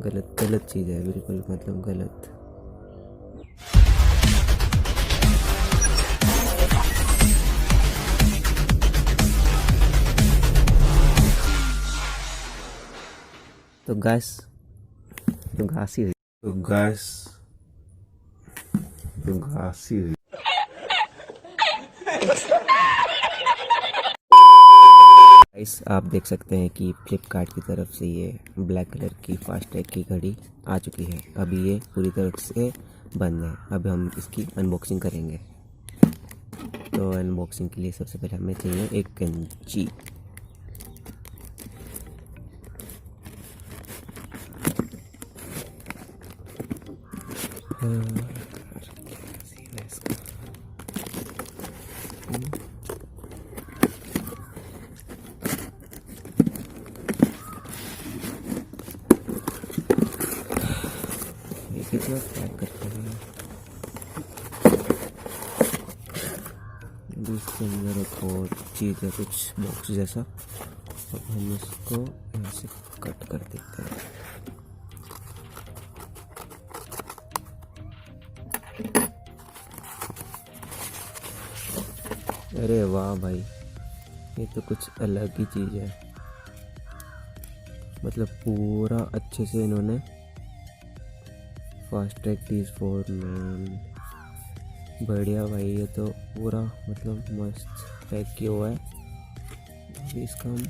गलत गलत चीज़ है, बिल्कुल मतलब गलत। तो गैस तो घासी हुई तो गैस तो घासी हुई। गाइस आप देख सकते हैं कि फ्लिपकार्ट की तरफ से ये ब्लैक कलर की फास्टैग की घड़ी आ चुकी है। अभी ये पूरी तरह से बंद है। अब हम इसकी अनबॉक्सिंग करेंगे। तो अनबॉक्सिंग के लिए सबसे पहले हमें चाहिए एक कैंची। कितना पैक करते हैं। इसके अंदर एक और चीज़ है, कुछ बॉक्स जैसा। अब हम इसको यहाँ से कट कर देते हैं। अरे वाह भाई, ये तो कुछ अलग ही चीज़ है। मतलब पूरा अच्छे से इन्होंने फास्ट्रैक टीज फॉर मैन, बढ़िया भाई। ये तो पूरा मतलब मस्त पैक किया हुआ है। अभी इसका हम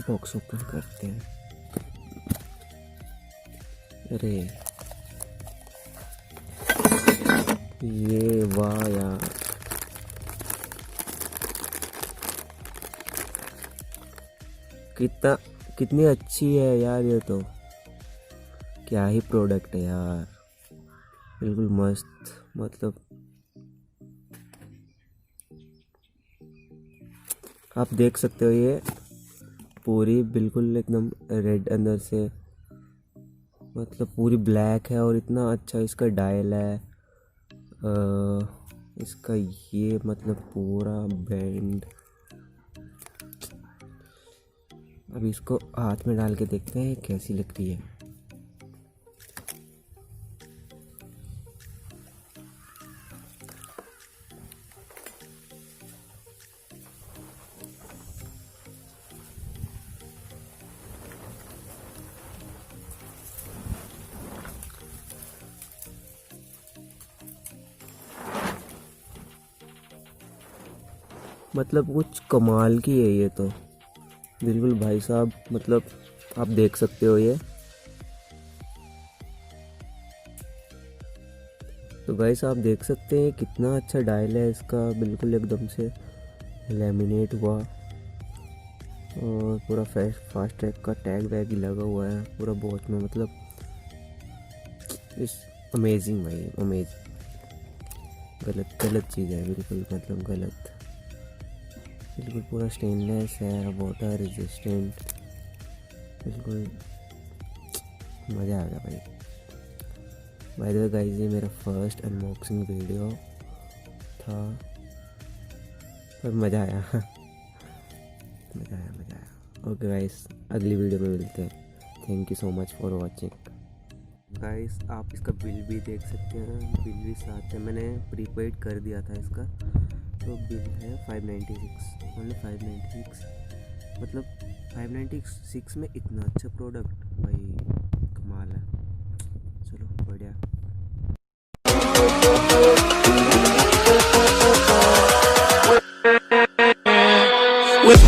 बॉक्स ओपन करते हैं। अरे ये वाह यार, कितनी अच्छी है यार। ये तो क्या ही प्रोडक्ट है यार, बिल्कुल मस्त। मतलब आप देख सकते हो, ये पूरी बिल्कुल एकदम रेड अंदर से, मतलब पूरी ब्लैक है। और इतना अच्छा इसका डायल है। इसका ये मतलब पूरा बैंड। अब इसको हाथ में डाल के देखते हैं कैसी लग रही है। मतलब कुछ कमाल की है ये तो, बिल्कुल भाई साहब। मतलब आप देख सकते हो ये। तो गाइस आप देख सकते हैं कितना अच्छा डायल है इसका, बिल्कुल एकदम से लैमिनेट हुआ। और पूरा फास्ट्रैक का टैग वैग भी लगा हुआ है पूरा वॉच में। मतलब इस अमेजिंग भाई, अमेजिंग। गलत गलत चीज़ है, बिल्कुल मतलब गलत। बिल्कुल पूरा स्टेनलेस है, वाटर रेजिस्टेंट, बिल्कुल मज़ा आ गया भाई। बाय द वे गाइस, ये मेरा फर्स्ट अनबॉक्सिंग वीडियो था, पर मज़ा आया। मज़ा आया। ओके गाइस, अगली वीडियो में मिलते हैं। Thank you so much for watching. Guys आप इसका बिल भी देख सकते हैं, बिल भी साथ है। मैंने प्रीपेड कर दिया था इसका, तो बिल है 596, ओनली 596। मतलब 596 में इतना अच्छा प्रोडक्ट भाई, कमाल है। चलो बढ़िया। with